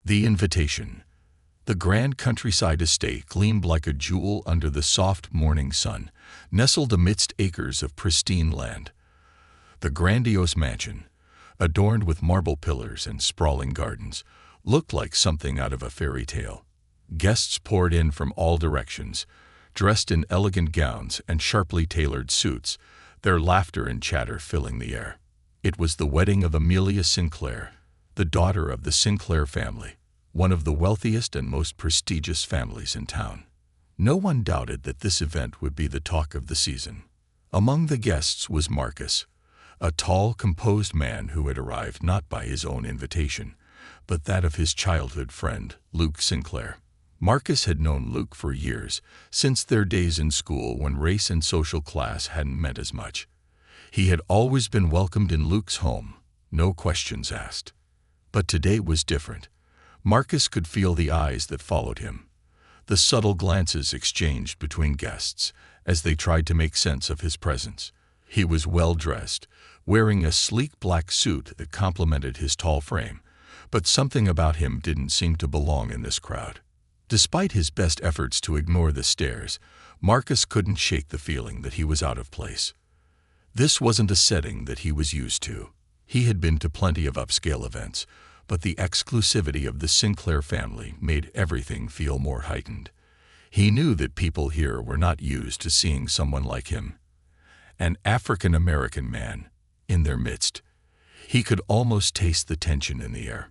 The invitation. The grand countryside estate gleamed like a jewel under the soft morning sun, nestled amidst acres of pristine land. The grandiose mansion, adorned with marble pillars and sprawling gardens, looked like something out of a fairy tale. Guests poured in from all directions, dressed in elegant gowns and sharply tailored suits, their laughter and chatter filling the air. It was the wedding of Amelia Sinclair, the daughter of the Sinclair family, one of the wealthiest and most prestigious families in town. No one doubted that this event would be the talk of the season. Among the guests was Marcus, a tall, composed man who had arrived not by his own invitation, but that of his childhood friend, Luke Sinclair. Marcus had known Luke for years, since their days in school when race and social class hadn't meant as much. He had always been welcomed in Luke's home, no questions asked. But today was different. Marcus could feel the eyes that followed him, the subtle glances exchanged between guests as they tried to make sense of his presence. He was well-dressed, wearing a sleek black suit that complemented his tall frame, but something about him didn't seem to belong in this crowd. Despite his best efforts to ignore the stares, Marcus couldn't shake the feeling that he was out of place. This wasn't a setting that he was used to. He had been to plenty of upscale events, but the exclusivity of the Sinclair family made everything feel more heightened. He knew that people here were not used to seeing someone like him, an African-American man, in their midst. He could almost taste the tension in the air.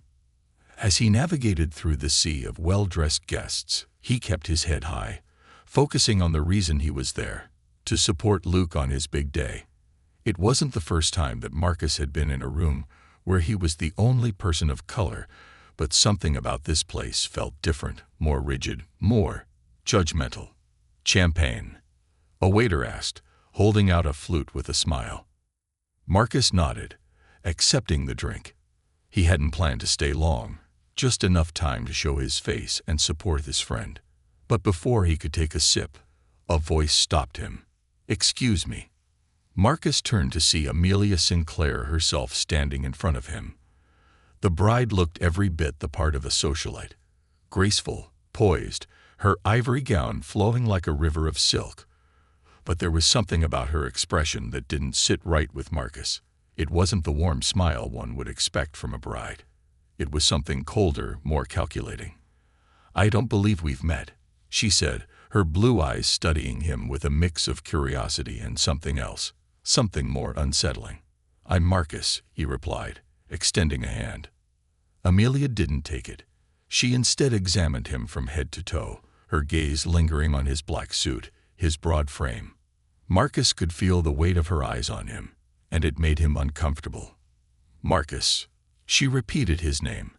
As he navigated through the sea of well-dressed guests, he kept his head high, focusing on the reason he was there, to support Luke on his big day. It wasn't the first time that Marcus had been in a room where he was the only person of color, but something about this place felt different, more rigid, more judgmental. "Champagne?" a waiter asked, holding out a flute with a smile. Marcus nodded, accepting the drink. He hadn't planned to stay long, just enough time to show his face and support his friend. But before he could take a sip, a voice stopped him. "Excuse me." Marcus turned to see Amelia Sinclair herself standing in front of him. The bride looked every bit the part of a socialite, graceful, poised, her ivory gown flowing like a river of silk. But there was something about her expression that didn't sit right with Marcus. It wasn't the warm smile one would expect from a bride. It was something colder, more calculating. "I don't believe we've met," she said, her blue eyes studying him with a mix of curiosity and something else, something more unsettling. "I'm Marcus," he replied, extending a hand. Amelia didn't take it. She instead examined him from head to toe, her gaze lingering on his black suit, his broad frame. Marcus could feel the weight of her eyes on him, and it made him uncomfortable. "Marcus." She repeated his name,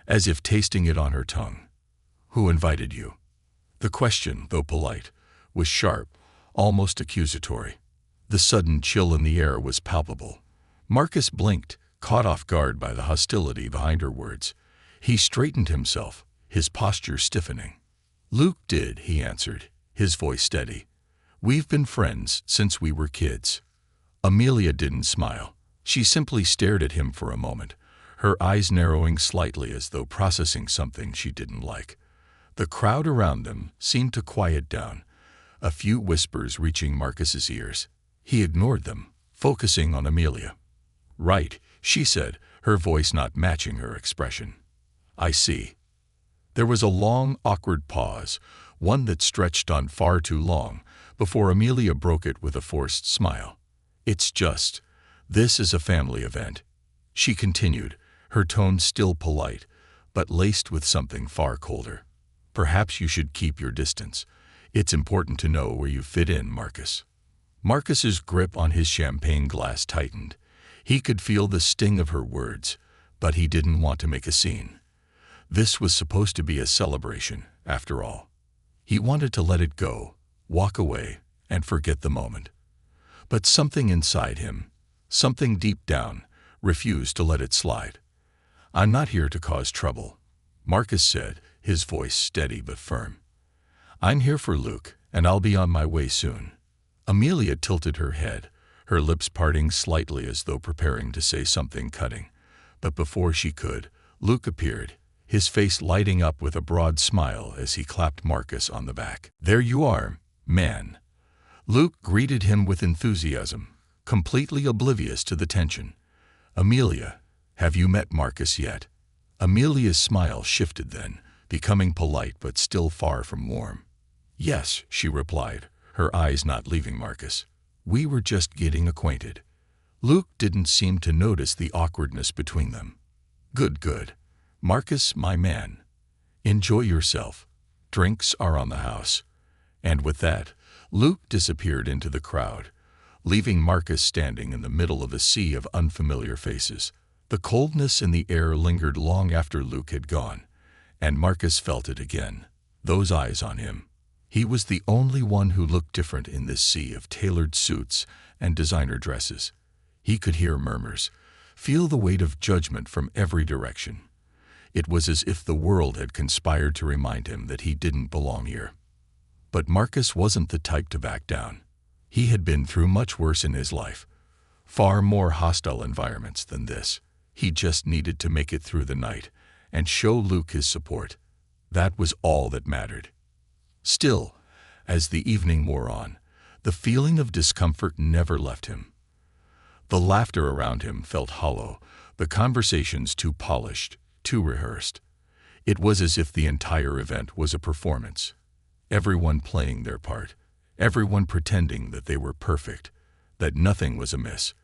as if tasting it on her tongue. "Who invited you?" The question, though polite, was sharp, almost accusatory. The sudden chill in the air was palpable. Marcus blinked, caught off guard by the hostility behind her words. He straightened himself, his posture stiffening. "Luke did," he answered, his voice steady. "We've been friends since we were kids." Amelia didn't smile. She simply stared at him for a moment, her eyes narrowing slightly as though processing something she didn't like. The crowd around them seemed to quiet down, a few whispers reaching Marcus's ears. He ignored them, focusing on Amelia. "Right," she said, her voice not matching her expression. "I see." There was a long, awkward pause, one that stretched on far too long, before Amelia broke it with a forced smile. "It's just, this is a family event," she continued, her tone still polite, but laced with something far colder. "Perhaps you should keep your distance. It's important to know where you fit in, Marcus." Marcus's grip on his champagne glass tightened. He could feel the sting of her words, but he didn't want to make a scene. This was supposed to be a celebration, after all. He wanted to let it go, walk away, and forget the moment. But something inside him, something deep down, refused to let it slide. "I'm not here to cause trouble," Marcus said, his voice steady but firm. "I'm here for Luke, and I'll be on my way soon." Amelia tilted her head, her lips parting slightly as though preparing to say something cutting. But before she could, Luke appeared, his face lighting up with a broad smile as he clapped Marcus on the back. "There you are, man." Luke greeted him with enthusiasm, completely oblivious to the tension. "Amelia, have you met Marcus yet?" Amelia's smile shifted then, becoming polite but still far from warm. "Yes," she replied, her eyes not leaving Marcus. "We were just getting acquainted." Luke didn't seem to notice the awkwardness between them. "Good, good. Marcus, my man. Enjoy yourself. Drinks are on the house." And with that, Luke disappeared into the crowd, leaving Marcus standing in the middle of a sea of unfamiliar faces. The coldness in the air lingered long after Luke had gone, and Marcus felt it again, those eyes on him. He was the only one who looked different in this sea of tailored suits and designer dresses. He could hear murmurs, feel the weight of judgment from every direction. It was as if the world had conspired to remind him that he didn't belong here. But Marcus wasn't the type to back down. He had been through much worse in his life, far more hostile environments than this. He just needed to make it through the night and show Luke his support. That was all that mattered. Still, as the evening wore on, the feeling of discomfort never left him. The laughter around him felt hollow, the conversations too polished, too rehearsed. It was as if the entire event was a performance. Everyone playing their part, everyone pretending that they were perfect, that nothing was amiss.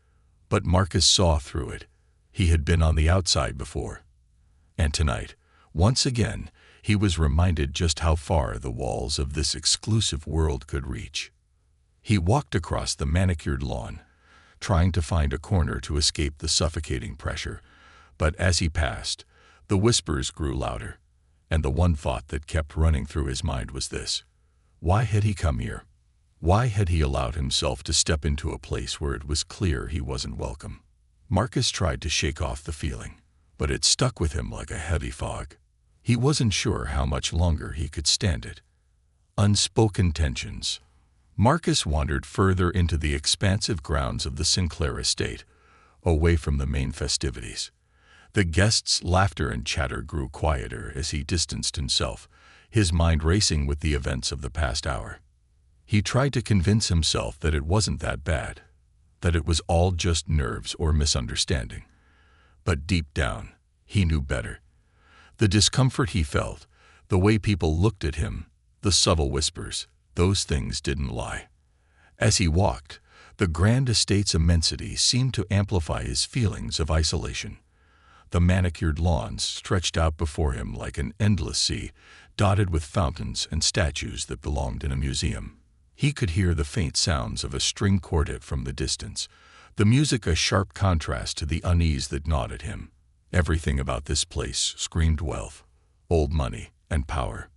But Marcus saw through it. He had been on the outside before. And tonight, once again, he was reminded just how far the walls of this exclusive world could reach. He walked across the manicured lawn, trying to find a corner to escape the suffocating pressure, but as he passed, the whispers grew louder, and the one thought that kept running through his mind was this: why had he come here? Why had he allowed himself to step into a place where it was clear he wasn't welcome? Marcus tried to shake off the feeling, but it stuck with him like a heavy fog. He wasn't sure how much longer he could stand it. Unspoken tensions. Marcus wandered further into the expansive grounds of the Sinclair estate, away from the main festivities. The guests' laughter and chatter grew quieter as he distanced himself, his mind racing with the events of the past hour. He tried to convince himself that it wasn't that bad, that it was all just nerves or misunderstanding. But deep down, he knew better. The discomfort he felt, the way people looked at him, the subtle whispers, those things didn't lie. As he walked, the grand estate's immensity seemed to amplify his feelings of isolation. The manicured lawns stretched out before him like an endless sea, dotted with fountains and statues that belonged in a museum. He could hear the faint sounds of a string quartet from the distance, the music a sharp contrast to the unease that gnawed at him. Everything about this place screamed wealth, old money, and power.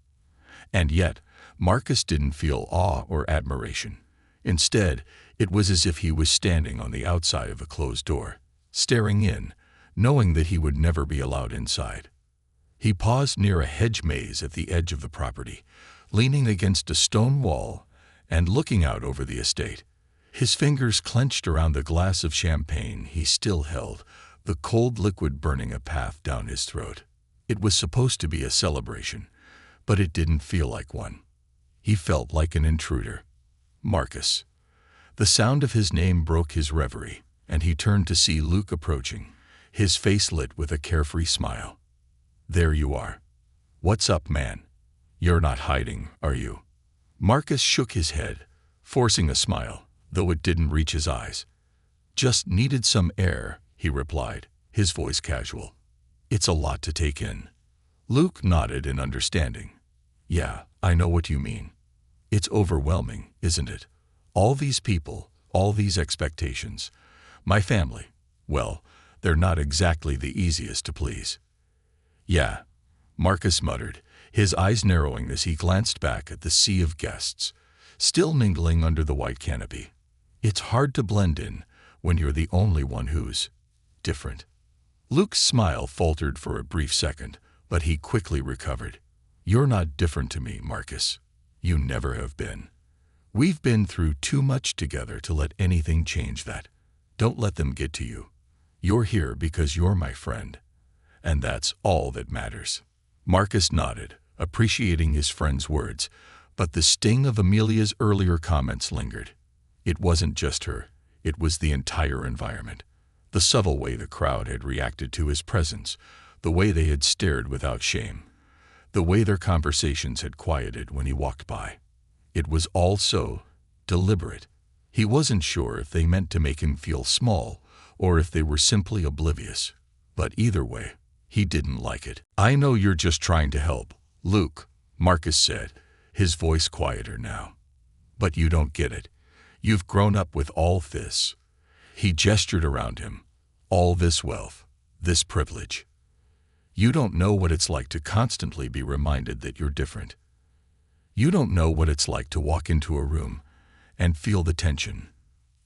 And yet, Marcus didn't feel awe or admiration. Instead, it was as if he was standing on the outside of a closed door, staring in, knowing that he would never be allowed inside. He paused near a hedge maze at the edge of the property, leaning against a stone wall and looking out over the estate. His fingers clenched around the glass of champagne he still held, the cold liquid burning a path down his throat. It was supposed to be a celebration, but it didn't feel like one. He felt like an intruder. Marcus. The sound of his name broke his reverie, and he turned to see Luke approaching, his face lit with a carefree smile. "There you are. What's up, man? You're not hiding, are you?" Marcus shook his head, forcing a smile, though it didn't reach his eyes. "Just needed some air," he replied, his voice casual. "It's a lot to take in." Luke nodded in understanding. "Yeah, I know what you mean. It's overwhelming, isn't it? All these people, all these expectations. My family, well, they're not exactly the easiest to please." "Yeah," Marcus muttered, his eyes narrowing as he glanced back at the sea of guests, still mingling under the white canopy. "It's hard to blend in when you're the only one who's different." Luke's smile faltered for a brief second, but he quickly recovered. "You're not different to me, Marcus. You never have been. We've been through too much together to let anything change that. Don't let them get to you. You're here because you're my friend, and that's all that matters." Marcus nodded, appreciating his friend's words, but the sting of Amelia's earlier comments lingered. It wasn't just her, it was the entire environment. The subtle way the crowd had reacted to his presence, the way they had stared without shame, the way their conversations had quieted when he walked by. It was all so deliberate. He wasn't sure if they meant to make him feel small or if they were simply oblivious. But either way, he didn't like it. "I know you're just trying to help, Luke," Marcus said, his voice quieter now. "But you don't get it. You've grown up with all this." He gestured around him. "All this wealth, this privilege. You don't know what it's like to constantly be reminded that you're different. You don't know what it's like to walk into a room and feel the tension,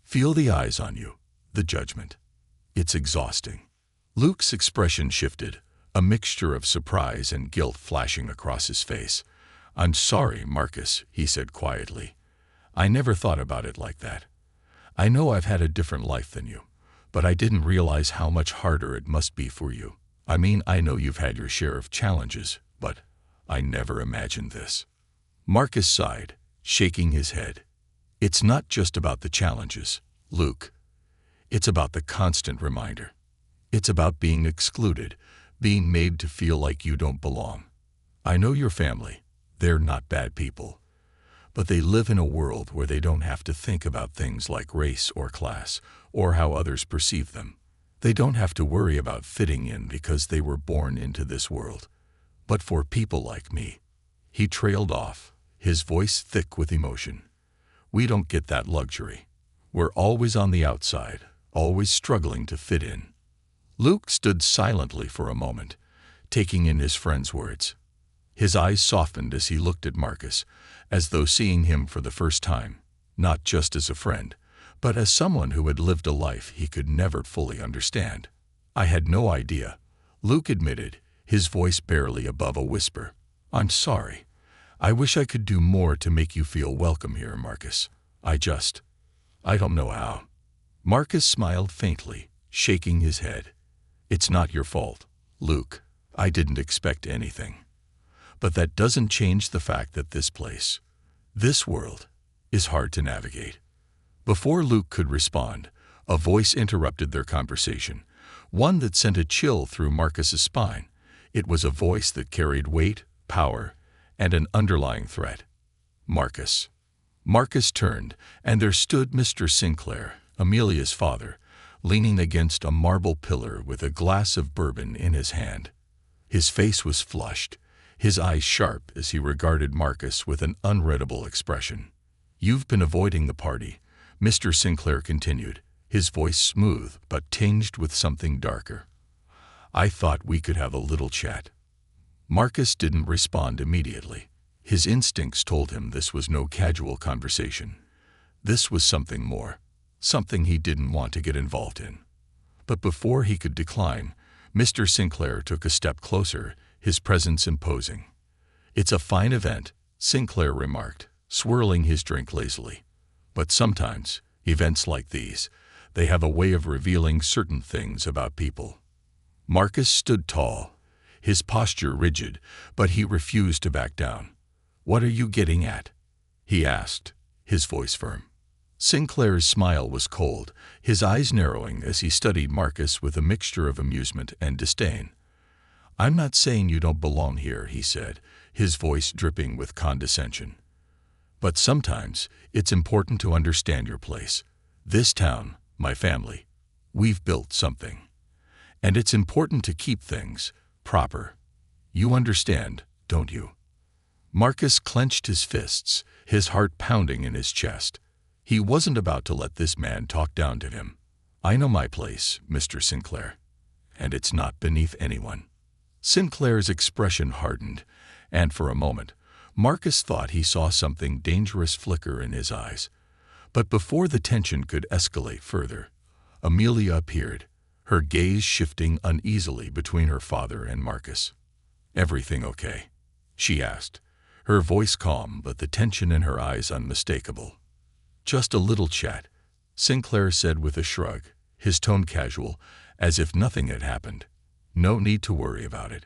feel the eyes on you, the judgment. It's exhausting." Luke's expression shifted, a mixture of surprise and guilt flashing across his face. "I'm sorry, Marcus," he said quietly. "I never thought about it like that. I know I've had a different life than you, but I didn't realize how much harder it must be for you. I mean, I know you've had your share of challenges, but I never imagined this." Marcus sighed, shaking his head. "It's not just about the challenges, Luke. It's about the constant reminder. It's about being excluded, being made to feel like you don't belong. I know your family. They're not bad people. But they live in a world where they don't have to think about things like race or class or how others perceive them. They don't have to worry about fitting in because they were born into this world. But for people like me," he trailed off, his voice thick with emotion, "we don't get that luxury. We're always on the outside, always struggling to fit in." Luke stood silently for a moment, taking in his friend's words. His eyes softened as he looked at Marcus, as though seeing him for the first time, not just as a friend, but as someone who had lived a life he could never fully understand. "I had no idea," Luke admitted, his voice barely above a whisper. "I'm sorry. I wish I could do more to make you feel welcome here, Marcus. I don't know how." Marcus smiled faintly, shaking his head. "It's not your fault, Luke. I didn't expect anything. But that doesn't change the fact that this place, this world, is hard to navigate." Before Luke could respond, a voice interrupted their conversation, one that sent a chill through Marcus's spine. It was a voice that carried weight, power, and an underlying threat. "Marcus." Marcus turned, and there stood Mr. Sinclair, Amelia's father, leaning against a marble pillar with a glass of bourbon in his hand. His face was flushed, his eyes sharp as he regarded Marcus with an unreadable expression. "You've been avoiding the party," Mr. Sinclair continued, his voice smooth but tinged with something darker. "I thought we could have a little chat." Marcus didn't respond immediately. His instincts told him this was no casual conversation. This was something more, something he didn't want to get involved in. But before he could decline, Mr. Sinclair took a step closer, his presence imposing. "It's a fine event," Sinclair remarked, swirling his drink lazily. "But sometimes, events like these, they have a way of revealing certain things about people." Marcus stood tall, his posture rigid, but he refused to back down. "What are you getting at?" he asked, his voice firm. Sinclair's smile was cold, his eyes narrowing as he studied Marcus with a mixture of amusement and disdain. "I'm not saying you don't belong here," he said, his voice dripping with condescension. "But sometimes it's important to understand your place. This town, my family, we've built something. And it's important to keep things proper. You understand, don't you?" Marcus clenched his fists, his heart pounding in his chest. He wasn't about to let this man talk down to him. "I know my place, Mr. Sinclair, and it's not beneath anyone." Sinclair's expression hardened, and for a moment, Marcus thought he saw something dangerous flicker in his eyes. But before the tension could escalate further, Amelia appeared, her gaze shifting uneasily between her father and Marcus. "Everything okay?" she asked, her voice calm but the tension in her eyes unmistakable. "Just a little chat," Sinclair said with a shrug, his tone casual, as if nothing had happened. "No need to worry about it.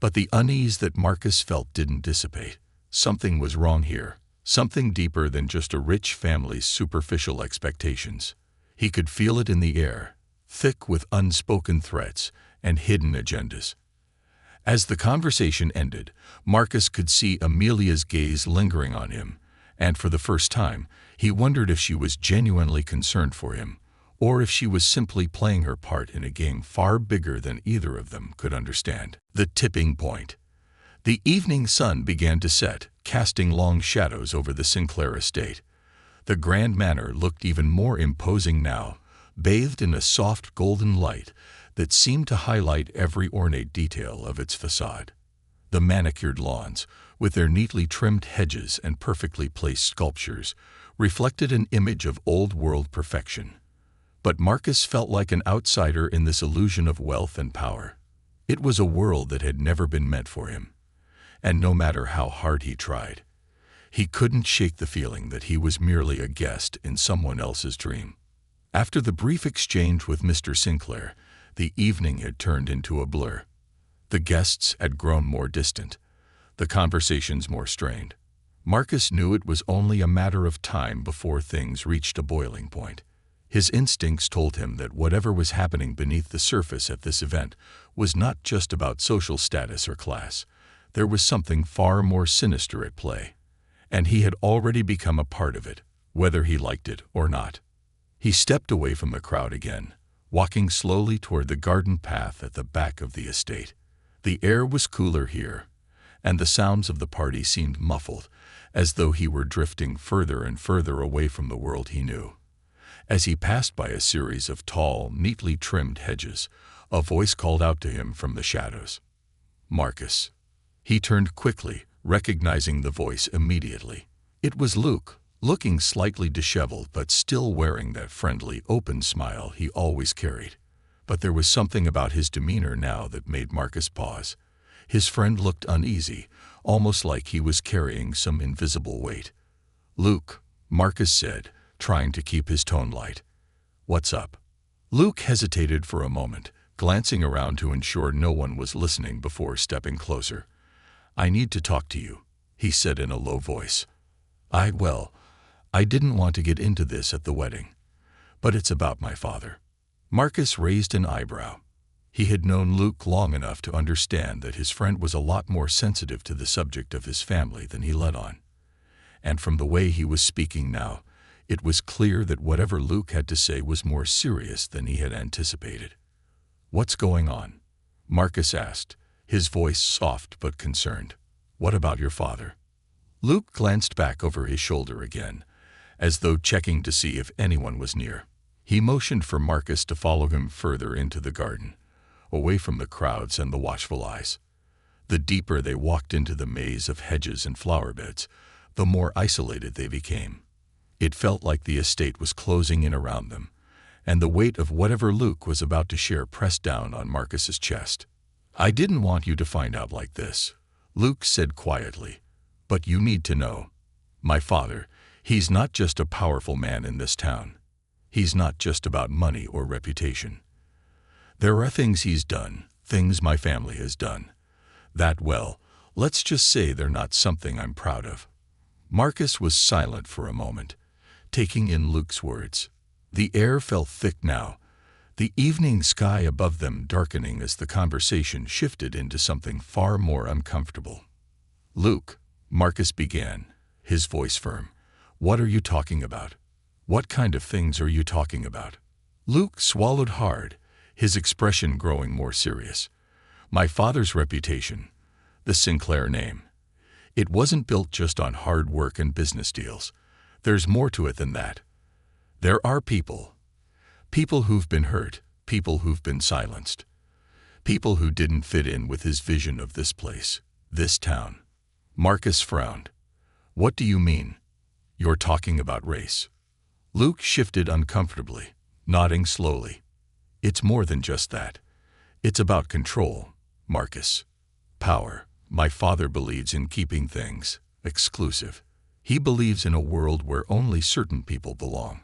But the unease that Marcus felt didn't dissipate. Something was wrong here, something deeper than just a rich family's superficial expectations. He could feel it in the air, thick with unspoken threats and hidden agendas. As the conversation ended, Marcus could see Amelia's gaze lingering on him, and for the first time, he wondered if she was genuinely concerned for him, or if she was simply playing her part in a game far bigger than either of them could understand. The tipping point. The evening sun began to set, casting long shadows over the Sinclair estate. The grand manor looked even more imposing now, bathed in a soft golden light that seemed to highlight every ornate detail of its facade. The manicured lawns, with their neatly trimmed hedges and perfectly placed sculptures, reflected an image of old-world perfection. But Marcus felt like an outsider in this illusion of wealth and power. It was a world that had never been meant for him. And no matter how hard he tried, he couldn't shake the feeling that he was merely a guest in someone else's dream. After the brief exchange with Mr. Sinclair, the evening had turned into a blur. The guests had grown more distant, the conversations more strained. Marcus knew it was only a matter of time before things reached a boiling point. His instincts told him that whatever was happening beneath the surface at this event was not just about social status or class. There was something far more sinister at play, and he had already become a part of it, whether he liked it or not. He stepped away from the crowd again, walking slowly toward the garden path at the back of the estate. The air was cooler here, and the sounds of the party seemed muffled, as though he were drifting further and further away from the world he knew. As he passed by a series of tall, neatly trimmed hedges, a voice called out to him from the shadows. Marcus. He turned quickly, recognizing the voice immediately. It was Luke, looking slightly disheveled but still wearing that friendly, open smile he always carried. But there was something about his demeanor now that made Marcus pause. His friend looked uneasy, almost like he was carrying some invisible weight. "Luke," Marcus said, trying to keep his tone light. "What's up?" Luke hesitated for a moment, glancing around to ensure no one was listening before stepping closer. "I need to talk to you," he said in a low voice. I didn't want to get into this at the wedding, but it's about my father." Marcus raised an eyebrow. He had known Luke long enough to understand that his friend was a lot more sensitive to the subject of his family than he let on. And from the way he was speaking now, it was clear that whatever Luke had to say was more serious than he had anticipated. "What's going on?" Marcus asked, his voice soft but concerned. "What about your father?" Luke glanced back over his shoulder again, as though checking to see if anyone was near. He motioned for Marcus to follow him further into the garden, away from the crowds and the watchful eyes. The deeper they walked into the maze of hedges and flower beds, the more isolated they became. It felt like the estate was closing in around them, and the weight of whatever Luke was about to share pressed down on Marcus's chest. "I didn't want you to find out like this," Luke said quietly, "but you need to know. My father, he's not just a powerful man in this town. He's not just about money or reputation. There are things he's done, things my family has done, that, well, let's just say they're not something I'm proud of." Marcus was silent for a moment, taking in Luke's words. The air felt thick now, the evening sky above them darkening as the conversation shifted into something far more uncomfortable. "Luke," Marcus began, his voice firm, "what are you talking about? What kind of things are you talking about?" Luke swallowed hard, his expression growing more serious. "My father's reputation, the Sinclair name. It wasn't built just on hard work and business deals. There's more to it than that. There are people who've been hurt, people who've been silenced, people who didn't fit in with his vision of this place, this town." Marcus frowned. "What do you mean? You're talking about race?" Luke shifted uncomfortably, nodding slowly. "It's more than just that. It's about control, Marcus. Power. My father believes in keeping things exclusive. He believes in a world where only certain people belong.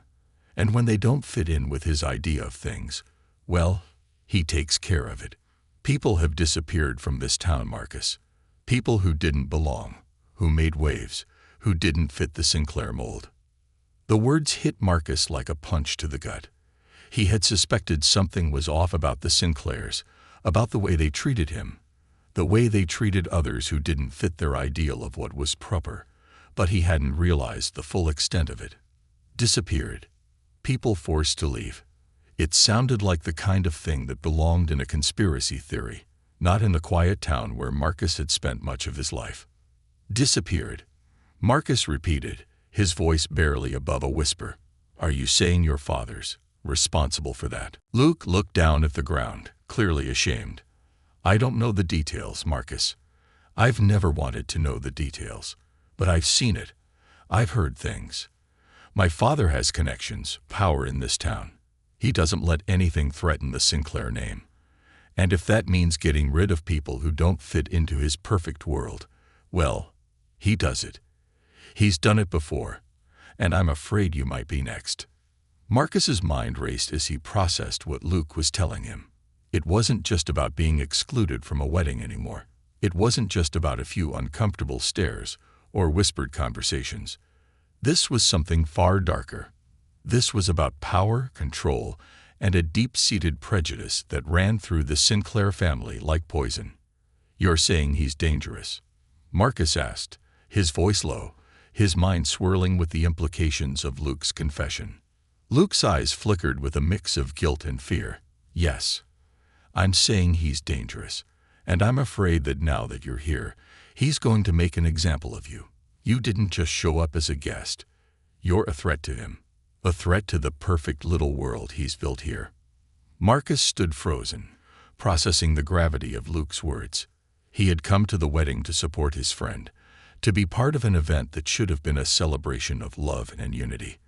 And when they don't fit in with his idea of things, well, he takes care of it." People have disappeared from this town, Marcus. People who didn't belong, who made waves, who didn't fit the Sinclair mold. The words hit Marcus like a punch to the gut. He had suspected something was off about the Sinclairs, about the way they treated him, the way they treated others who didn't fit their ideal of what was proper, but he hadn't realized the full extent of it. Disappeared. People forced to leave. It sounded like the kind of thing that belonged in a conspiracy theory, not in the quiet town where Marcus had spent much of his life. Disappeared. Marcus repeated, his voice barely above a whisper. Are you saying your father's responsible for that? Luke looked down at the ground, clearly ashamed. I don't know the details, Marcus. I've never wanted to know the details, but I've seen it. I've heard things. My father has connections, power in this town. He doesn't let anything threaten the Sinclair name. And if that means getting rid of people who don't fit into his perfect world, well, he does it. He's done it before, and I'm afraid you might be next. Marcus's mind raced as he processed what Luke was telling him. It wasn't just about being excluded from a wedding anymore. It wasn't just about a few uncomfortable stares or whispered conversations. This was something far darker. This was about power, control, and a deep-seated prejudice that ran through the Sinclair family like poison. You're saying he's dangerous? Marcus asked, his voice low, his mind swirling with the implications of Luke's confession. Luke's eyes flickered with a mix of guilt and fear. Yes, I'm saying he's dangerous, and I'm afraid that now that you're here, he's going to make an example of you. You didn't just show up as a guest. You're a threat to him. A threat to the perfect little world he's built here. Marcus stood frozen, processing the gravity of Luke's words. He had come to the wedding to support his friend, to be part of an event that should have been a celebration of love and unity.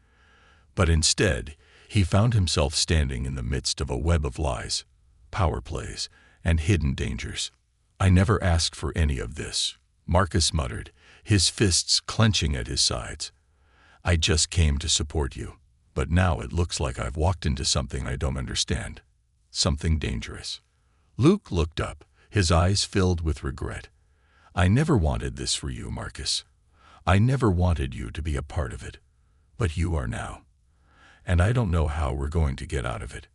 But instead, he found himself standing in the midst of a web of lies, power plays, and hidden dangers. I never asked for any of this, Marcus muttered, his fists clenching at his sides. I just came to support you. But now it looks like I've walked into something I don't understand. Something dangerous. Luke looked up, his eyes filled with regret. I never wanted this for you, Marcus. I never wanted you to be a part of it. But you are now. And I don't know how we're going to get out of it.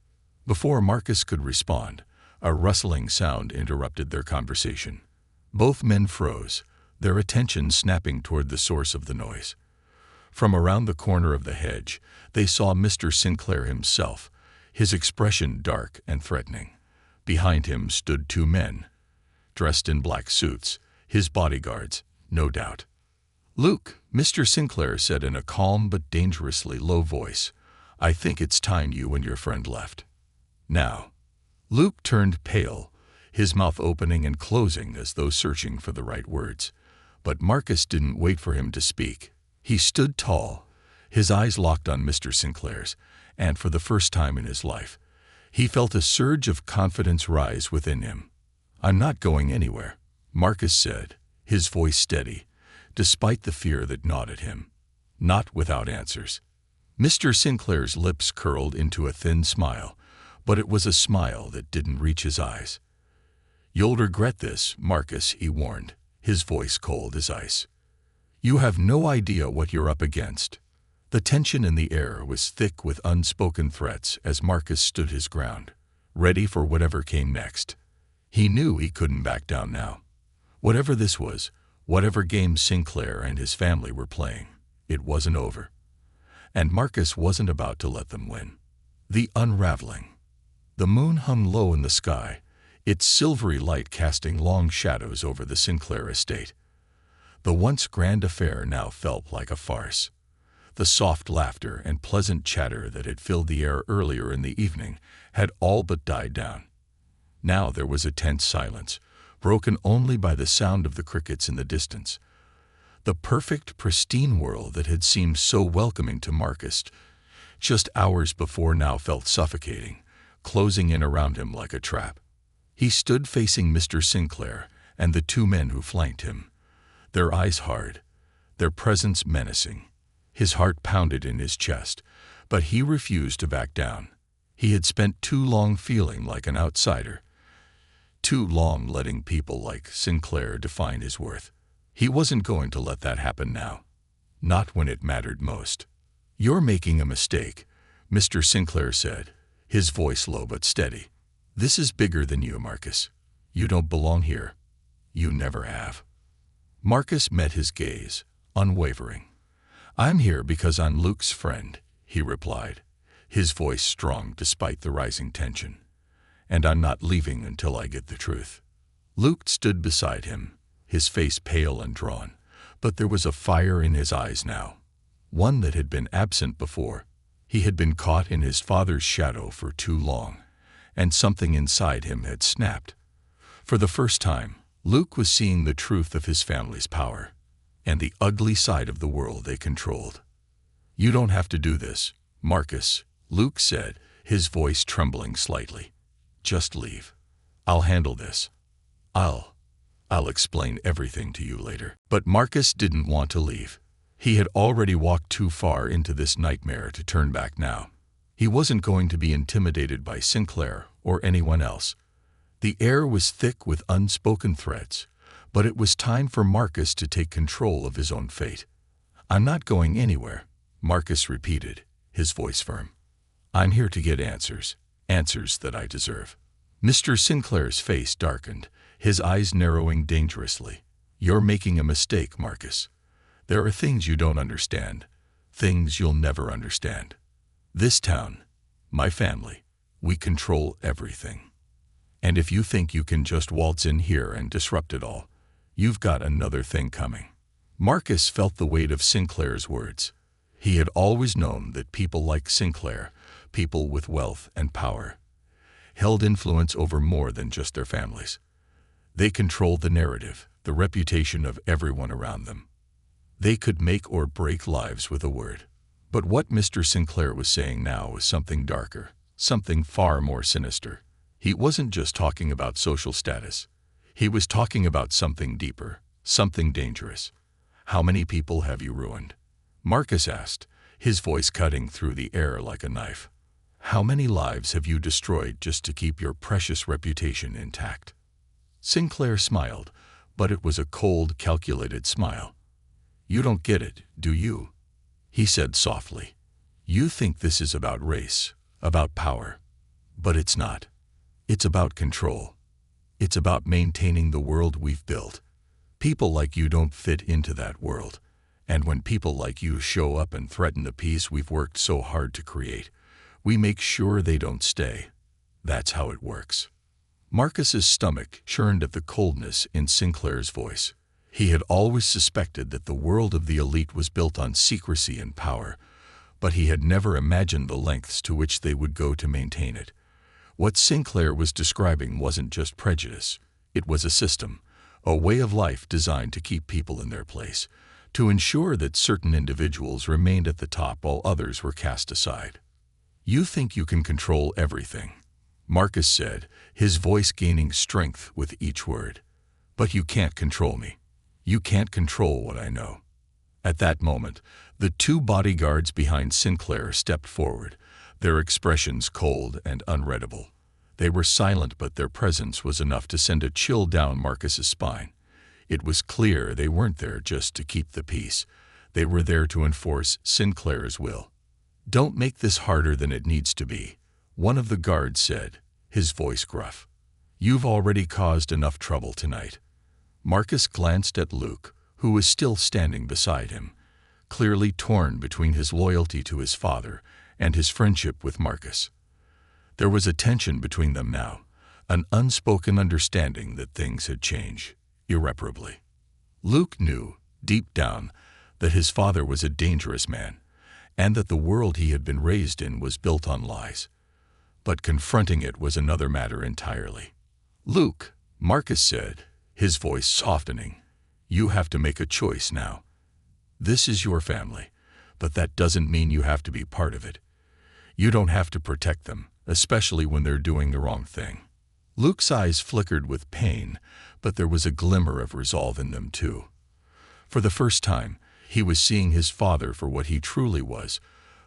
Before Marcus could respond, a rustling sound interrupted their conversation. Both men froze, their attention snapping toward the source of the noise. From around the corner of the hedge, they saw Mr. Sinclair himself, his expression dark and threatening. Behind him stood two men, dressed in black suits, his bodyguards, no doubt. Luke, Mr. Sinclair said in a calm but dangerously low voice, I think it's time you and your friend left. Now. Luke turned pale, his mouth opening and closing as though searching for the right words. But Marcus didn't wait for him to speak. He stood tall, his eyes locked on Mr. Sinclair's, and for the first time in his life, he felt a surge of confidence rise within him. I'm not going anywhere, Marcus said, his voice steady, despite the fear that gnawed at him. Not without answers. Mr. Sinclair's lips curled into a thin smile, but it was a smile that didn't reach his eyes. You'll regret this, Marcus, he warned, his voice cold as ice. You have no idea what you're up against. The tension in the air was thick with unspoken threats as Marcus stood his ground, ready for whatever came next. He knew he couldn't back down now. Whatever this was, whatever game Sinclair and his family were playing, it wasn't over. And Marcus wasn't about to let them win. The unraveling. The moon hung low in the sky, its silvery light casting long shadows over the Sinclair estate. The once grand affair now felt like a farce. The soft laughter and pleasant chatter that had filled the air earlier in the evening had all but died down. Now there was a tense silence, broken only by the sound of the crickets in the distance. The perfect, pristine world that had seemed so welcoming to Marcus just hours before now felt suffocating, closing in around him like a trap. He stood facing Mr. Sinclair and the two men who flanked him, their eyes hard, their presence menacing. His heart pounded in his chest, but he refused to back down. He had spent too long feeling like an outsider, too long letting people like Sinclair define his worth. He wasn't going to let that happen now. Not when it mattered most. "You're making a mistake," Mr. Sinclair said, his voice low but steady. "This is bigger than you, Marcus. You don't belong here. You never have." Marcus met his gaze, unwavering. "I'm here because I'm Luke's friend," he replied, his voice strong despite the rising tension. "And I'm not leaving until I get the truth." Luke stood beside him, his face pale and drawn, but there was a fire in his eyes now, one that had been absent before. He had been caught in his father's shadow for too long, and something inside him had snapped. For the first time, Luke was seeing the truth of his family's power, and the ugly side of the world they controlled. "You don't have to do this, Marcus," Luke said, his voice trembling slightly. "Just leave. I'll handle this. I'll explain everything to you later." But Marcus didn't want to leave. He had already walked too far into this nightmare to turn back now. He wasn't going to be intimidated by Sinclair or anyone else. The air was thick with unspoken threats, but it was time for Marcus to take control of his own fate. "I'm not going anywhere," Marcus repeated, his voice firm. "I'm here to get answers, answers that I deserve." Mr. Sinclair's face darkened, his eyes narrowing dangerously. "You're making a mistake, Marcus. There are things you don't understand, things you'll never understand. This town, my family, we control everything. And if you think you can just waltz in here and disrupt it all, you've got another thing coming." Marcus felt the weight of Sinclair's words. He had always known that people like Sinclair, people with wealth and power, held influence over more than just their families. They controlled the narrative, the reputation of everyone around them. They could make or break lives with a word. But what Mr. Sinclair was saying now was something darker, something far more sinister. He wasn't just talking about social status. He was talking about something deeper, something dangerous. "How many people have you ruined?" Marcus asked, his voice cutting through the air like a knife. "How many lives have you destroyed just to keep your precious reputation intact?" Sinclair smiled, but it was a cold, calculated smile. "You don't get it, do you?" he said softly. "You think this is about race, about power. But it's not. It's about control. It's about maintaining the world we've built. People like you don't fit into that world. And when people like you show up and threaten the peace we've worked so hard to create, we make sure they don't stay. That's how it works." Marcus's stomach churned at the coldness in Sinclair's voice. He had always suspected that the world of the elite was built on secrecy and power, but he had never imagined the lengths to which they would go to maintain it. What Sinclair was describing wasn't just prejudice. It was a system, a way of life designed to keep people in their place, to ensure that certain individuals remained at the top while others were cast aside. "You think you can control everything," Marcus said, his voice gaining strength with each word. "But you can't control me. You can't control what I know." At that moment, the two bodyguards behind Sinclair stepped forward, their expressions cold and unreadable. They were silent, but their presence was enough to send a chill down Marcus's spine. It was clear they weren't there just to keep the peace. They were there to enforce Sinclair's will. "Don't make this harder than it needs to be," one of the guards said, his voice gruff. "You've already caused enough trouble tonight." Marcus glanced at Luke, who was still standing beside him, clearly torn between his loyalty to his father and his friendship with Marcus. There was a tension between them now, an unspoken understanding that things had changed, irreparably. Luke knew, deep down, that his father was a dangerous man, and that the world he had been raised in was built on lies. But confronting it was another matter entirely. "Luke," Marcus said, his voice softening, "you have to make a choice now. This is your family, but that doesn't mean you have to be part of it. You don't have to protect them, especially when they're doing the wrong thing." Luke's eyes flickered with pain, but there was a glimmer of resolve in them too. For the first time, he was seeing his father for what he truly was,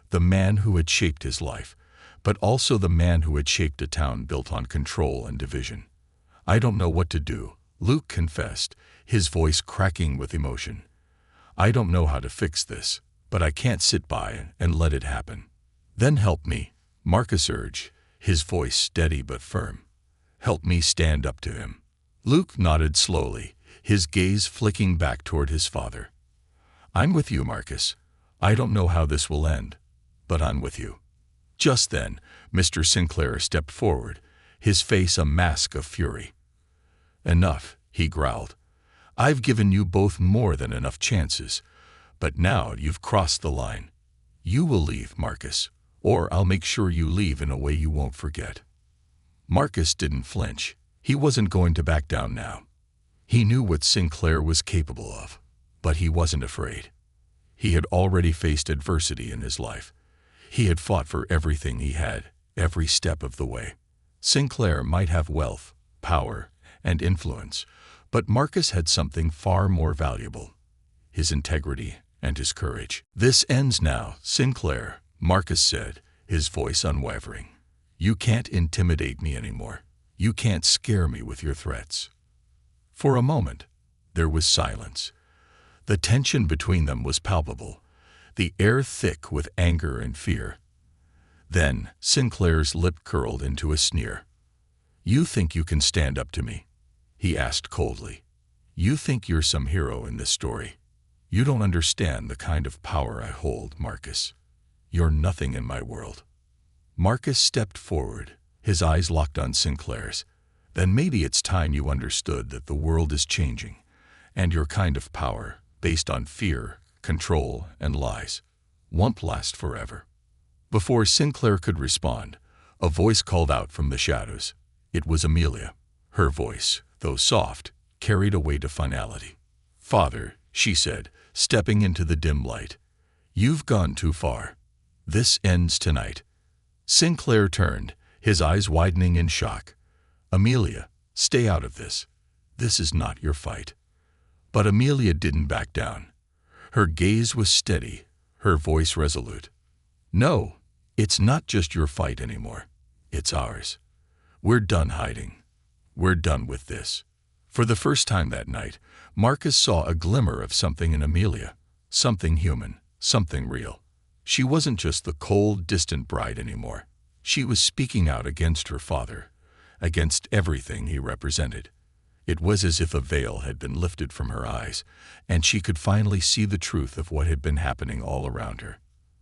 the man who had shaped his life, but also the man who had shaped a town built on control and division. I don't know what to do, Luke confessed, his voice cracking with emotion. I don't know how to fix this, but I can't sit by and let it happen. Then help me, Marcus urged, his voice steady but firm. Help me stand up to him. Luke nodded slowly, his gaze flicking back toward his father. I'm with you, Marcus. I don't know how this will end, but I'm with you. Just then, Mr. Sinclair stepped forward, his face a mask of fury. Enough, he growled. I've given you both more than enough chances, but now you've crossed the line. You will leave, Marcus, or I'll make sure you leave in a way you won't forget. Marcus didn't flinch. He wasn't going to back down now. He knew what Sinclair was capable of, but he wasn't afraid. He had already faced adversity in his life. He had fought for everything he had, every step of the way. Sinclair might have wealth, power, and influence, but Marcus had something far more valuable: his integrity and his courage. This ends now, Sinclair, Marcus said, his voice unwavering. You can't intimidate me anymore. You can't scare me with your threats. For a moment, there was silence. The tension between them was palpable, the air thick with anger and fear. Then Sinclair's lip curled into a sneer. You think you can stand up to me? He asked coldly. You think you're some hero in this story? You don't understand the kind of power I hold, Marcus. You're nothing in my world. Marcus stepped forward, his eyes locked on Sinclair's. Then maybe it's time you understood that the world is changing, and your kind of power, based on fear, control, and lies, won't last forever. Before Sinclair could respond, a voice called out from the shadows. It was Amelia. Her voice, though soft, carried a weight of finality. Father, she said, stepping into the dim light, you've gone too far. This ends tonight. Sinclair turned, his eyes widening in shock. Amelia, stay out of this. This is not your fight. But Amelia didn't back down. Her gaze was steady, her voice resolute. No, it's not just your fight anymore. It's ours. We're done hiding. We're done with this. For the first time that night, Marcus saw a glimmer of something in Amelia, something human, something real. She wasn't just the cold, distant bride anymore. She was speaking out against her father, against everything he represented. It was as if a veil had been lifted from her eyes, and she could finally see the truth of what had been happening all around her.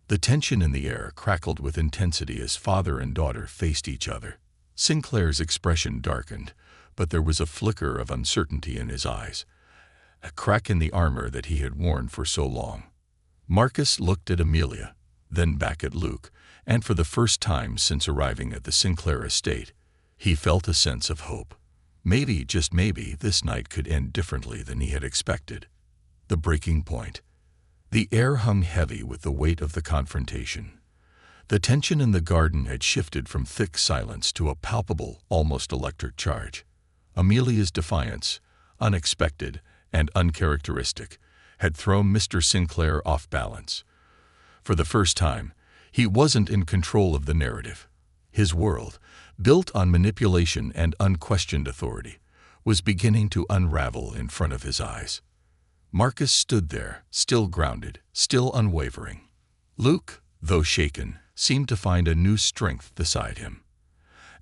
The tension in the air crackled with intensity as father and daughter faced each other. Sinclair's expression darkened, but there was a flicker of uncertainty in his eyes, a crack in the armor that he had worn for so long. Marcus looked at Amelia, then back at Luke, and for the first time since arriving at the Sinclair estate, he felt a sense of hope. Maybe, just maybe, this night could end differently than he had expected. The breaking point. The air hung heavy with the weight of the confrontation. The tension in the garden had shifted from thick silence to a palpable, almost electric charge. Amelia's defiance, unexpected and uncharacteristic, had thrown Mr. Sinclair off balance. For the first time, he wasn't in control of the narrative. His world, built on manipulation and unquestioned authority, was beginning to unravel in front of his eyes. Marcus stood there, still grounded, still unwavering. Luke, though shaken, seemed to find a new strength beside him.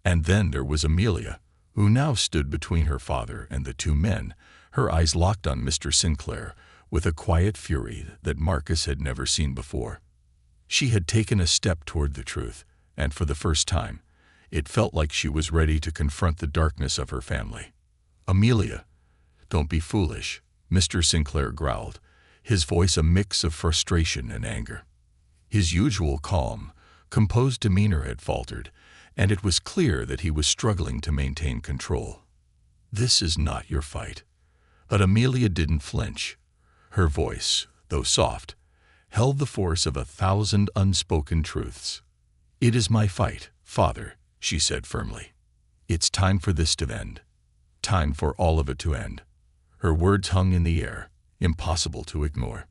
And then there was Amelia, who now stood between her father and the two men, her eyes locked on Mr. Sinclair, with a quiet fury that Marcus had never seen before. She had taken a step toward the truth, and for the first time, it felt like she was ready to confront the darkness of her family. Amelia, don't be foolish, Mr. Sinclair growled, his voice a mix of frustration and anger. His usual calm, composed demeanor had faltered, and it was clear that he was struggling to maintain control. This is not your fight. But Amelia didn't flinch. Her voice, though soft, held the force of 1,000 unspoken truths. It is my fight, Father, she said firmly. It's time for this to end. Time for all of it to end. Her words hung in the air, impossible to ignore.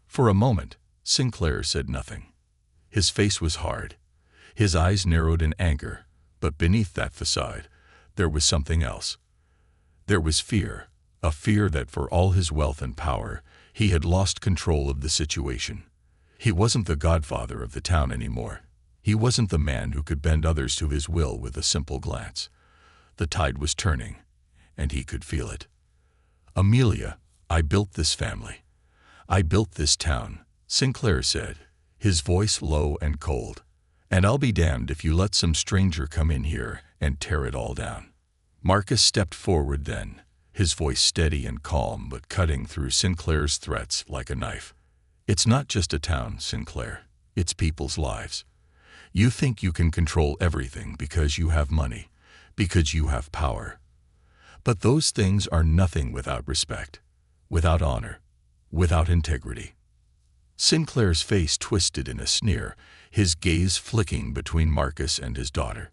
For a moment, Sinclair said nothing. His face was hard. His eyes narrowed in anger, but beneath that facade, there was something else. There was fear, a fear that for all his wealth and power, he had lost control of the situation. He wasn't the godfather of the town anymore. He wasn't the man who could bend others to his will with a simple glance. The tide was turning, and he could feel it. "Amelia, I built this family. I built this town," Sinclair said, his voice low and cold. "And I'll be damned if you let some stranger come in here and tear it all down." Marcus stepped forward then, his voice steady and calm but cutting through Sinclair's threats like a knife. "It's not just a town, Sinclair. It's people's lives. You think you can control everything because you have money, because you have power. But those things are nothing without respect, without honor, without integrity." Sinclair's face twisted in a sneer, his gaze flicking between Marcus and his daughter.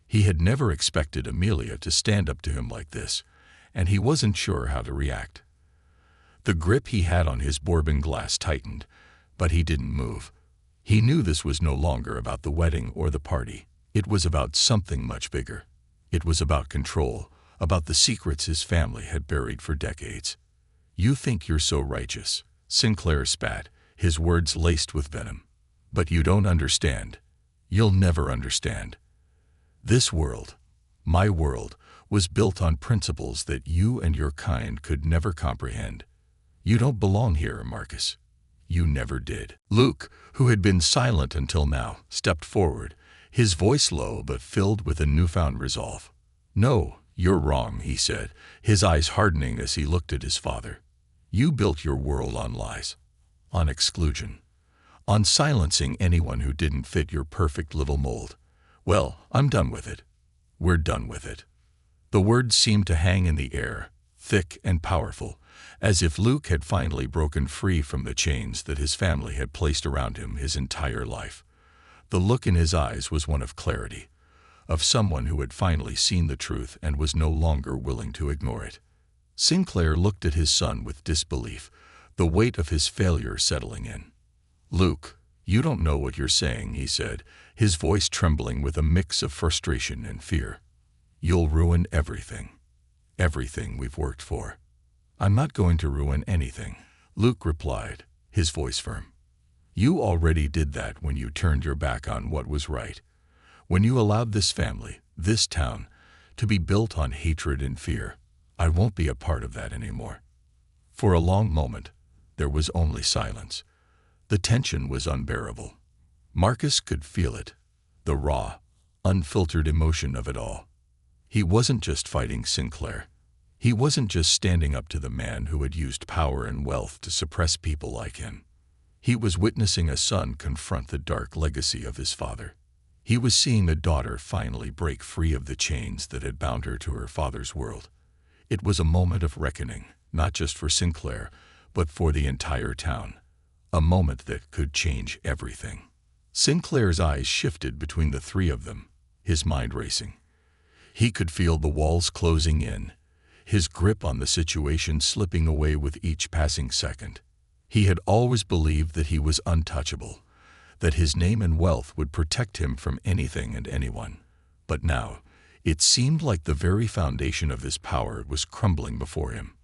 He had never expected Amelia to stand up to him like this, and he wasn't sure how to react. The grip he had on his bourbon glass tightened, but he didn't move. He knew this was no longer about the wedding or the party. It was about something much bigger. It was about control, about the secrets his family had buried for decades. "You think you're so righteous," Sinclair spat, his words laced with venom. "But you don't understand. You'll never understand. This world, my world, was built on principles that you and your kind could never comprehend. You don't belong here, Marcus. You never did." Luke, who had been silent until now, stepped forward, his voice low but filled with a newfound resolve. "No, you're wrong," he said, his eyes hardening as he looked at his father. "You built your world on lies, on exclusion, on silencing anyone who didn't fit your perfect little mold. Well, I'm done with it. We're done with it." The words seemed to hang in the air, thick and powerful, as if Luke had finally broken free from the chains that his family had placed around him his entire life. The look in his eyes was one of clarity, of someone who had finally seen the truth and was no longer willing to ignore it. Sinclair looked at his son with disbelief, the weight of his failure settling in. "Luke, you don't know what you're saying," he said, his voice trembling with a mix of frustration and fear. "You'll ruin everything. Everything we've worked for." "I'm not going to ruin anything," Luke replied, his voice firm. "You already did that when you turned your back on what was right, when you allowed this family, this town, to be built on hatred and fear. I won't be a part of that anymore." For a long moment, there was only silence. The tension was unbearable. Marcus could feel it, the raw, unfiltered emotion of it all. He wasn't just fighting Sinclair. He wasn't just standing up to the man who had used power and wealth to suppress people like him. He was witnessing a son confront the dark legacy of his father. He was seeing a daughter finally break free of the chains that had bound her to her father's world. It was a moment of reckoning, not just for Sinclair, but for the entire town. A moment that could change everything. Sinclair's eyes shifted between the three of them, his mind racing. He could feel the walls closing in, his grip on the situation slipping away with each passing second. He had always believed that he was untouchable, that his name and wealth would protect him from anything and anyone. But now, it seemed like the very foundation of his power was crumbling before him.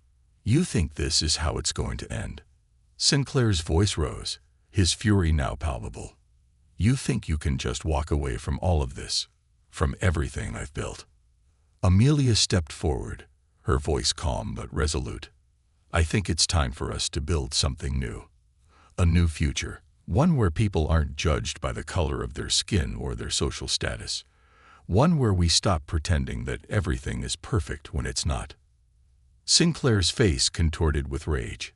"You think this is how it's going to end?" Sinclair's voice rose, his fury now palpable. "You think you can just walk away from all of this, from everything I've built?" Amelia stepped forward, her voice calm but resolute. "I think it's time for us to build something new. A new future, one where people aren't judged by the color of their skin or their social status. One where we stop pretending that everything is perfect when it's not." Sinclair's face contorted with rage.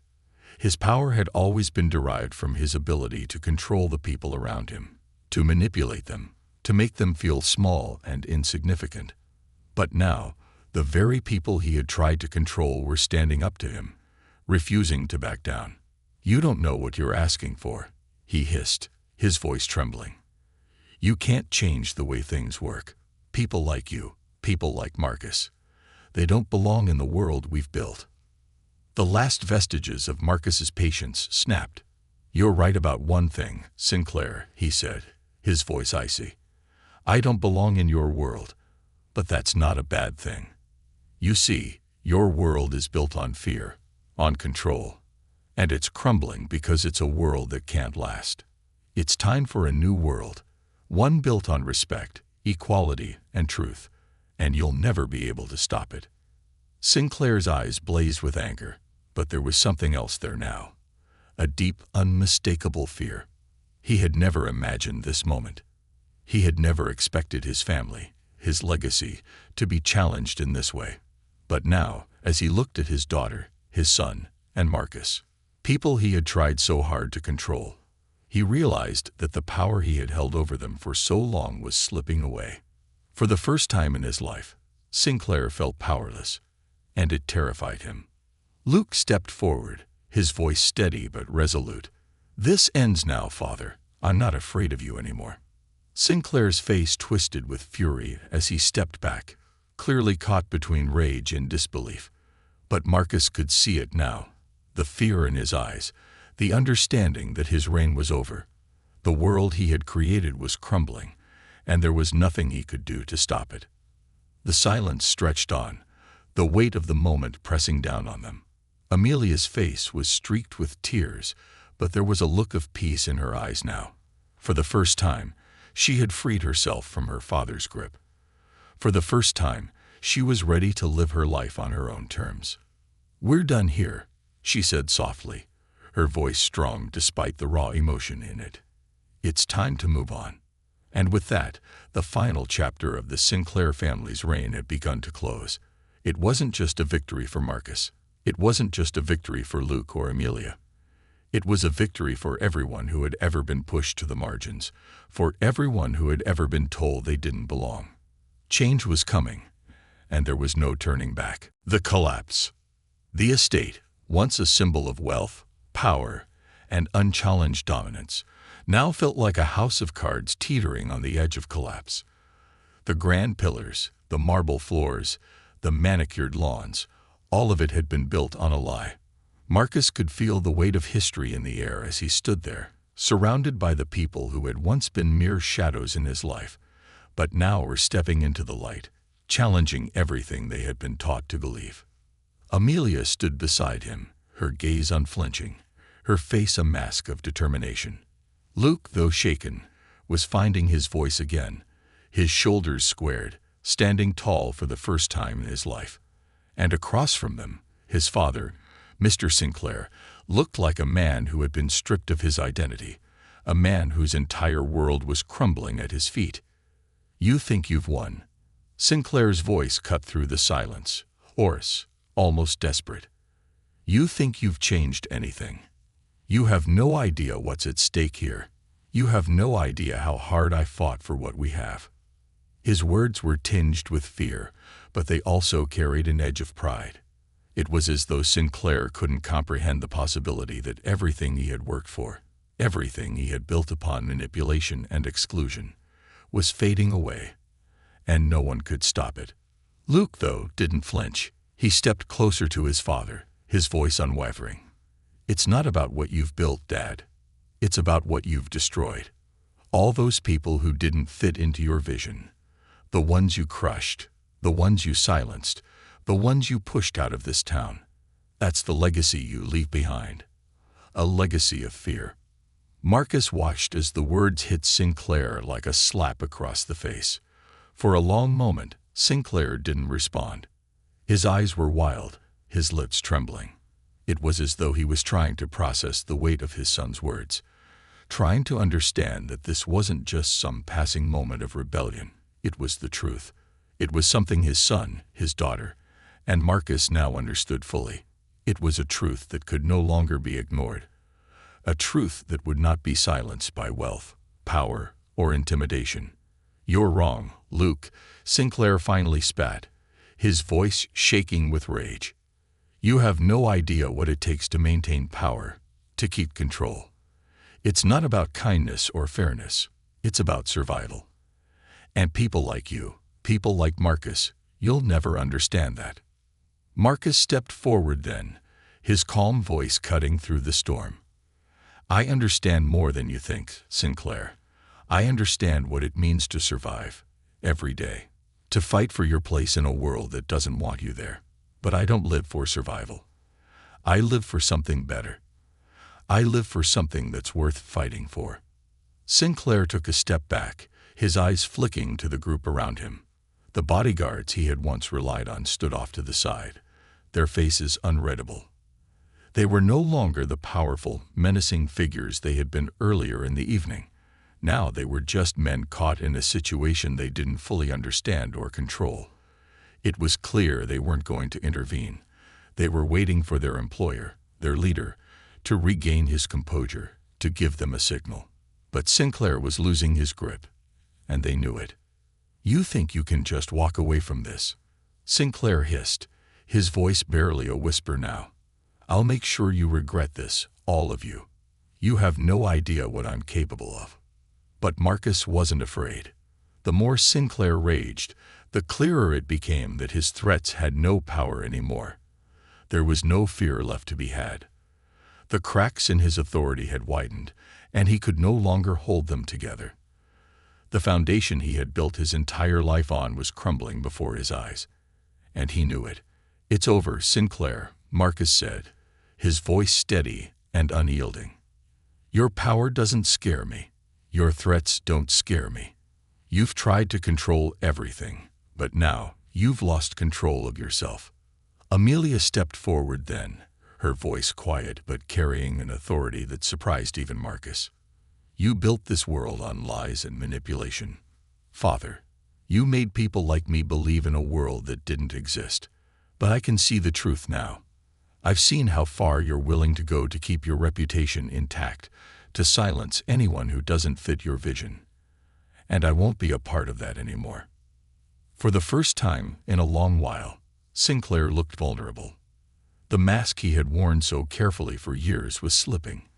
His power had always been derived from his ability to control the people around him, to manipulate them, to make them feel small and insignificant. But now, the very people he had tried to control were standing up to him, refusing to back down. "You don't know what you're asking for," he hissed, his voice trembling. "You can't change the way things work. People like you, people like Marcus, they don't belong in the world we've built." The last vestiges of Marcus's patience snapped. "You're right about one thing, Sinclair," he said, his voice icy. "I don't belong in your world, but that's not a bad thing. You see, Your world is built on fear, on control, and it's crumbling because it's a world that can't last. It's time for a new world, one built on respect, equality, and truth, and you'll never be able to stop it." Sinclair's eyes blazed with anger, but there was something else there now. A deep, unmistakable fear. He had never imagined this moment. He had never expected his family, his legacy, to be challenged in this way. But now, as he looked at his daughter, his son, and Marcus, people he had tried so hard to control, he realized that the power he had held over them for so long was slipping away. For the first time in his life, Sinclair felt powerless, and it terrified him. Luke stepped forward, his voice steady but resolute. "This ends now, Father. I'm not afraid of you anymore." Sinclair's face twisted with fury as he stepped back, clearly caught between rage and disbelief. But Marcus could see it now, the fear in his eyes, the understanding that his reign was over. The world he had created was crumbling, and there was nothing he could do to stop it. The silence stretched on, the weight of the moment pressing down on them. Amelia's face was streaked with tears, but there was a look of peace in her eyes now. For the first time, she had freed herself from her father's grip. For the first time, she was ready to live her life on her own terms. "We're done here," she said softly, her voice strong despite the raw emotion in it. "It's time to move on." And with that, the final chapter of the Sinclair family's reign had begun to close. It wasn't just a victory for Marcus. It wasn't just a victory for Luke or Amelia. It was a victory for everyone who had ever been pushed to the margins, for everyone who had ever been told they didn't belong. Change was coming, and there was no turning back. The collapse. The estate, once a symbol of wealth, power, and unchallenged dominance, now felt like a house of cards teetering on the edge of collapse. The grand pillars, the marble floors, the manicured lawns, all of it had been built on a lie. Marcus could feel the weight of history in the air as he stood there, surrounded by the people who had once been mere shadows in his life, but now were stepping into the light, challenging everything they had been taught to believe. Amelia stood beside him, her gaze unflinching, her face a mask of determination. Luke, though shaken, was finding his voice again, his shoulders squared, standing tall for the first time in his life. And across from them, his father, Mr. Sinclair, looked like a man who had been stripped of his identity, a man whose entire world was crumbling at his feet. "You think you've won." Sinclair's voice cut through the silence, hoarse, almost desperate. "You think you've changed anything. You have no idea what's at stake here. You have no idea how hard I fought for what we have." His words were tinged with fear, but they also carried an edge of pride. It was as though Sinclair couldn't comprehend the possibility that everything he had worked for, everything he had built upon manipulation and exclusion, was fading away, and no one could stop it. Luke, though, didn't flinch. He stepped closer to his father, his voice unwavering. "It's not about what you've built, Dad. It's about what you've destroyed. All those people who didn't fit into your vision. The ones you crushed, the ones you silenced, the ones you pushed out of this town. That's the legacy you leave behind. A legacy of fear." Marcus watched as the words hit Sinclair like a slap across the face. For a long moment, Sinclair didn't respond. His eyes were wild, his lips trembling. It was as though he was trying to process the weight of his son's words, trying to understand that this wasn't just some passing moment of rebellion. It was the truth. It was something his son, his daughter, and Marcus now understood fully. It was a truth that could no longer be ignored. A truth that would not be silenced by wealth, power, or intimidation. "You're wrong, Luke," Sinclair finally spat, his voice shaking with rage. "You have no idea what it takes to maintain power, to keep control. It's not about kindness or fairness. It's about survival. And people like you, people like Marcus, you'll never understand that." Marcus stepped forward then, his calm voice cutting through the storm. "I understand more than you think, Sinclair. I understand what it means to survive, every day, to fight for your place in a world that doesn't want you there. But I don't live for survival. I live for something better. I live for something that's worth fighting for." Sinclair took a step back, his eyes flicking to the group around him. The bodyguards he had once relied on stood off to the side, their faces unreadable. They were no longer the powerful, menacing figures they had been earlier in the evening. Now they were just men caught in a situation they didn't fully understand or control. It was clear they weren't going to intervene. They were waiting for their employer, their leader, to regain his composure, to give them a signal. But Sinclair was losing his grip, and they knew it. "You think you can just walk away from this?" Sinclair hissed, his voice barely a whisper now. "I'll make sure you regret this, all of you. You have no idea what I'm capable of." But Marcus wasn't afraid. The more Sinclair raged, the clearer it became that his threats had no power anymore. There was no fear left to be had. The cracks in his authority had widened, and he could no longer hold them together. The foundation he had built his entire life on was crumbling before his eyes, and he knew it. "It's over, Sinclair," Marcus said, his voice steady and unyielding. "Your power doesn't scare me. Your threats don't scare me. You've tried to control everything, but now you've lost control of yourself." Amelia stepped forward then, her voice quiet but carrying an authority that surprised even Marcus. "You built this world on lies and manipulation. Father, you made people like me believe in a world that didn't exist. But I can see the truth now. I've seen how far you're willing to go to keep your reputation intact, to silence anyone who doesn't fit your vision. And I won't be a part of that anymore." For the first time in a long while, Sinclair looked vulnerable. The mask he had worn so carefully for years was slipping.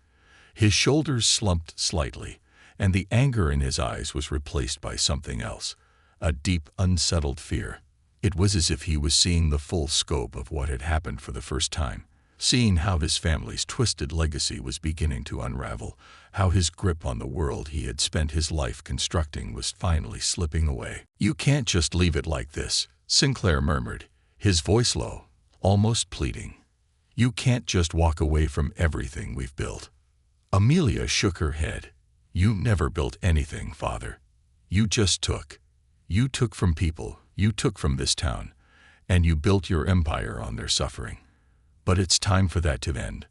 His shoulders slumped slightly, and the anger in his eyes was replaced by something else, a deep, unsettled fear. It was as if he was seeing the full scope of what had happened for the first time, seeing how his family's twisted legacy was beginning to unravel, how his grip on the world he had spent his life constructing was finally slipping away. "You can't just leave it like this," Sinclair murmured, his voice low, almost pleading. "You can't just walk away from everything we've built." Amelia shook her head. "You never built anything, Father. You just took. You took from people, you took from this town, and you built your empire on their suffering. But it's time for that to end.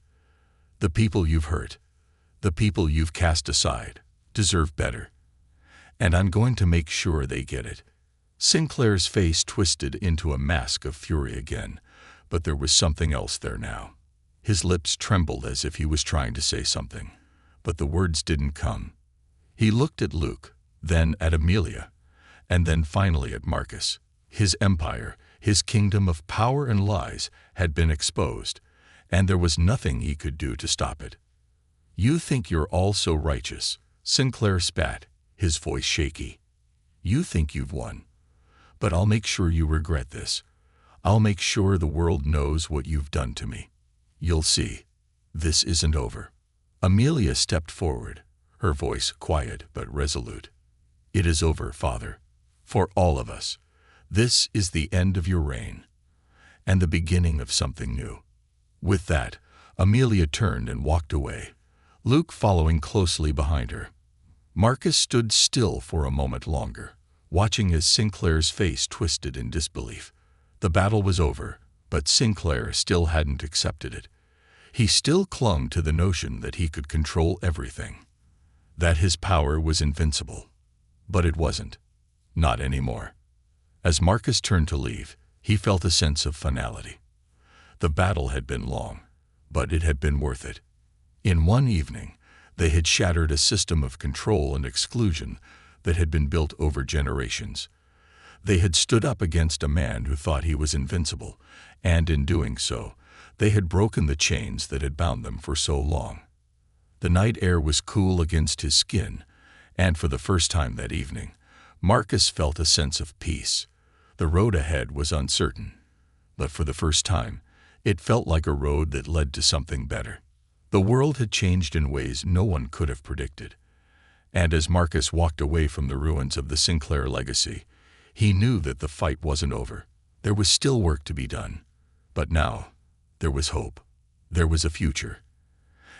The people you've hurt, the people you've cast aside, deserve better. And I'm going to make sure they get it." Sinclair's face twisted into a mask of fury again, but there was something else there now. His lips trembled as if he was trying to say something, but the words didn't come. He looked at Luke, then at Amelia, and then finally at Marcus. His empire, his kingdom of power and lies, had been exposed, and there was nothing he could do to stop it. "You think you're all so righteous," Sinclair spat, his voice shaky. "You think you've won. But I'll make sure you regret this. I'll make sure the world knows what you've done to me. You'll see. This isn't over." Amelia stepped forward, her voice quiet but resolute. "It is over, Father. For all of us. This is the end of your reign, and the beginning of something new." With that, Amelia turned and walked away, Luke following closely behind her. Marcus stood still for a moment longer, watching as Sinclair's face twisted in disbelief. The battle was over, but Sinclair still hadn't accepted it. He still clung to the notion that he could control everything, that his power was invincible. But it wasn't. Not anymore. As Marcus turned to leave, he felt a sense of finality. The battle had been long, but it had been worth it. In one evening, they had shattered a system of control and exclusion that had been built over generations. They had stood up against a man who thought he was invincible, and in doing so, they had broken the chains that had bound them for so long. The night air was cool against his skin, and for the first time that evening, Marcus felt a sense of peace. The road ahead was uncertain, but for the first time, it felt like a road that led to something better. The world had changed in ways no one could have predicted, and as Marcus walked away from the ruins of the Sinclair legacy, he knew that the fight wasn't over. There was still work to be done. But now, there was hope. There was a future.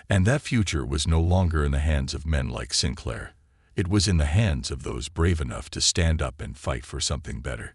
And that future was no longer in the hands of men like Sinclair. It was in the hands of those brave enough to stand up and fight for something better.